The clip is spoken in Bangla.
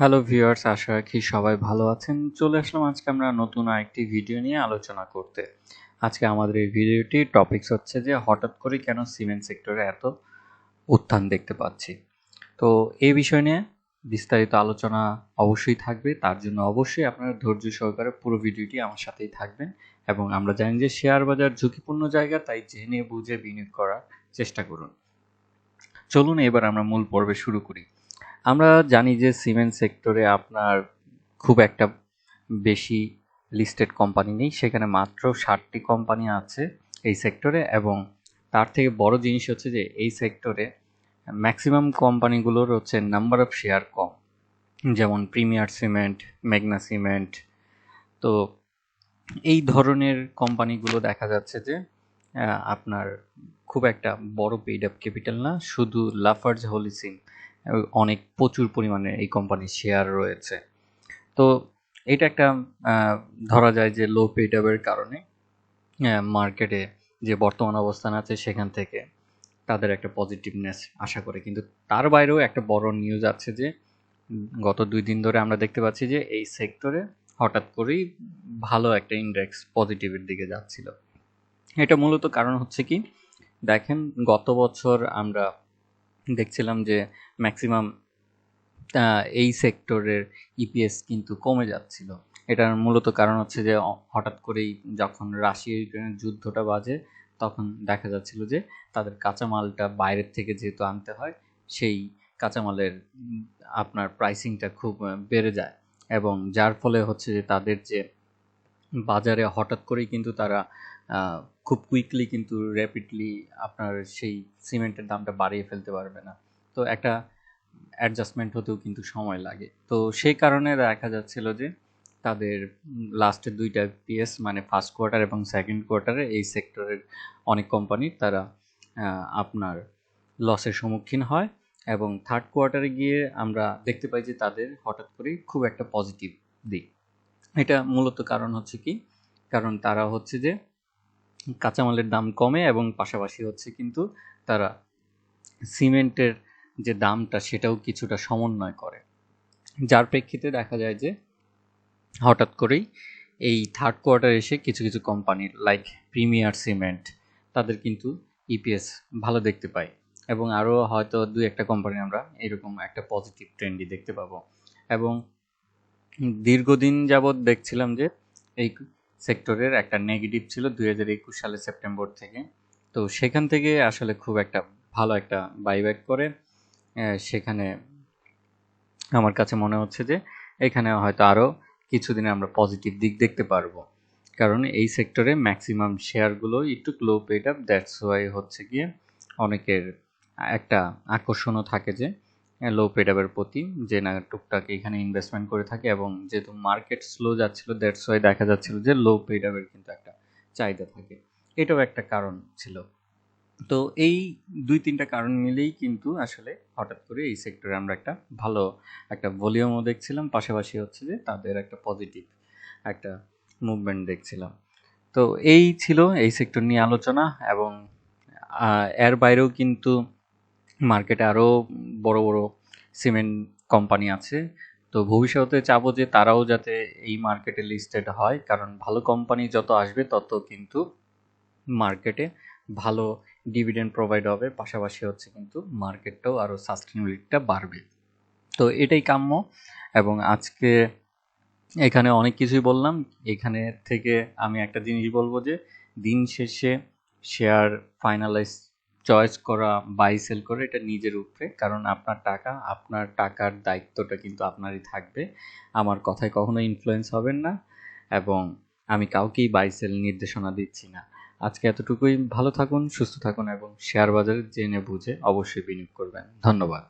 হ্যালো ভিউয়ার্স, আশা রাখি সবাই ভালো আছেন। চলে আসলাম আজকে আমরা নতুন আরেকটি ভিডিও নিয়ে আলোচনা করতে। আজকে আমাদের এই ভিডিওটির টপিকস হচ্ছে যে হঠাৎ করে কেন সিমেন্ট সেক্টরে এত উত্থান দেখতে পাচ্ছি। তো এই বিষয় নিয়ে বিস্তারিত আলোচনা অবশ্যই থাকবে। তার জন্য অবশ্যই আপনারা ধৈর্য সহকারে পুরো ভিডিওটি আমার সাথেই থাকবেন। এবং আমরা জানি যে শেয়ার বাজার ঝুঁকিপূর্ণ জায়গা, তাই জেনে বুঝে বিনিয়োগ করার চেষ্টা করুন। চলুন এবার আমরা মূল পর্বে শুরু করি। আমরা জানি যে সিমেন্ট সেক্টরে আপনার খুব একটা বেশি লিস্টেড কোম্পানি নেই, সেখানে মাত্র 60টি কোম্পানি আছে এই সেক্টরে। এবং তার থেকে বড় জিনিস হচ্ছে যে এই সেক্টরে ম্যাক্সিমাম কোম্পানিগুলোর হচ্ছে নাম্বার অফ শেয়ার কম, যেমন প্রিমিয়ার সিমেন্ট, মেঘনা সিমেন্ট। তো এই ধরনের কোম্পানিগুলো দেখা যাচ্ছে যে আপনার খুব একটা বড় পেইড আপ ক্যাপিটাল না, শুধু লাফার্জ হোলিসিং অনেক প্রচুর পরিমাণে এই কোম্পানির শেয়ার রয়েছে। তো এটা একটা ধরা যায় যে লো পেইড আপের কারণে মার্কেটে যে বর্তমান অবস্থান আছে সেখান থেকে তাদের একটা পজিটিভনেস আশা করে। কিন্তু তার বাইরেও একটা বড় নিউজ আছে যে গত 2 দিন ধরে আমরা দেখতে পাচ্ছি যে এই সেক্টরে হঠাৎ করেই ভালো একটা ইন্ডেক্স পজিটিভের দিকে যাচ্ছিল। এটা মূলত কারণ হচ্ছে কি, দেখেন গত বছর আমরা দেখছিলাম যে ম্যাক্সিমাম এই সেক্টরের ইপিএস কিন্তু কমে যাচ্ছিল। এটার মূলত কারণ হচ্ছে যে হঠাৎ করেই যখন রাশিয়া ইউক্রেনের যুদ্ধটা বাজে, তখন দেখা যাচ্ছিল যে তাদের কাঁচামালটা বাইরের থেকে যেহেতু আনতে হয়, সেই কাঁচামালের আপনার প্রাইসিংটা খুব বেড়ে যায়। এবং যার ফলে হচ্ছে যে তাদের যে বাজারে হঠাৎ করেই কিন্তু তারা খুব কুইকলি কিন্তু র্যাপিডলি আপনার সেই সিমেন্টের দামটা বাড়িয়ে ফেলতে পারবে না। তো একটা অ্যাডজাস্টমেন্ট হতেও কিন্তু সময় লাগে। তো সেই কারণে দেখা যাচ্ছিল যে তাদের লাস্টের 2টা পিএস মানে ফার্স্ট কোয়ার্টার এবং সেকেন্ড কোয়ার্টারে এই সেক্টরের অনেক কোম্পানির তারা আপনার লসের সম্মুখীন হয়। এবং থার্ড কোয়ার্টারে গিয়ে আমরা দেখতে পাই যে তাদের হঠাৎ করেই খুব একটা পজিটিভ দিক। এটা মূলত কারণ হচ্ছে কি, কারণ তারা হচ্ছে যে কাঁচামালের দাম কমে এবং পাশাপাশি হচ্ছে কিন্তু তারা সিমেন্টের যে দামটা সেটাও কিছুটা সমন্বয় করে, যার প্রেক্ষিতে দেখা যায় যে হঠাৎ করেই এই থার্ড কোয়ার্টার এসে কিছু কিছু কোম্পানির লাইক প্রিমিয়ার সিমেন্ট তাদের কিন্তু ইপিএস ভালো দেখতে পাই। এবং আরও হয়তো 2-1টা কোম্পানি আমরা এরকম একটা পজিটিভ ট্রেন্ডই দেখতে পাবো। এবং দীর্ঘদিন যাবৎ দেখছিলাম যে এই সেক্টরের একটা নেগেটিভ ছিল 2021 সালের সেপ্টেম্বর থেকে। তো সেখান থেকে আসলে খুব একটা ভালো একটা বাইব্যাক করে সেখানে আমার কাছে মনে হচ্ছে যে এখানে হয়তো আরও কিছুদিনে আমরা পজিটিভ দিক দেখতে পারবো। কারণ এই সেক্টরে ম্যাক্সিমাম শেয়ারগুলো একটু low paid up, that's why হচ্ছে গিয়ে অনেকের একটা আকর্ষণও থাকে যে লো পেড আপের প্রতি, যে না টুকটাক এখানে ইনভেস্টমেন্ট করে থাকে। এবং যেহেতু মার্কেট স্লো যাচ্ছিল, দ্যাটস ওয়াই দেখা যাচ্ছিল যে লো পেড আপের কিন্তু একটা চাহিদা থাকে। এটাও একটা কারণ ছিল। তো এই 2-3টা কারণ মিলেই কিন্তু আসলে হঠাৎ করে এই সেক্টরে আমরা একটা ভালো একটা ভলিউমও দেখছিলাম, পাশাপাশি হচ্ছে যে তাদের একটা পজিটিভ একটা মুভমেন্ট দেখছিলাম। তো এই ছিল এই সেক্টর নিয়ে আলোচনা। এবং এর বাইরেও কিন্তু মার্কেটে আরও বড় বড় সিমেন্ট কোম্পানি আছে। তো ভবিষ্যতে চাবো যে তারাও যাতে এই মার্কেটে লিস্টেড হয়, কারণ ভালো কোম্পানি যত আসবে তত কিন্তু মার্কেটে ভালো ডিভিডেন্ড প্রোভাইড হবে, পাশাপাশি হচ্ছে কিন্তু মার্কেটটাও আরও সাস্টেনেবিলিটিটা বাড়বে। তো এটাই কাম্য। এবং আজকে এখানে অনেক কিছুই বললাম। এখানে থেকে আমি একটা জিনিস বলবো যে দিন শেষে শেয়ার ফাইনালাইজ চয়েস করা, বাই সেল করে এটা নিজের উপরে, কারণ আপনার টাকা, আপনার টাকার দায়িত্বটা কিন্তু আপনারই থাকবে। আমার কথায় কখনো ইনফ্লুয়েন্স হবেন না। এবং আমি কাউকেই বাই সেল নির্দেশনা দিচ্ছি না। আজকে এতটুকুই। ভালো থাকুন, সুস্থ থাকুন এবং শেয়ার বাজারে জেনে বুঝে অবশ্যই বিনিয়োগ করবেন। ধন্যবাদ।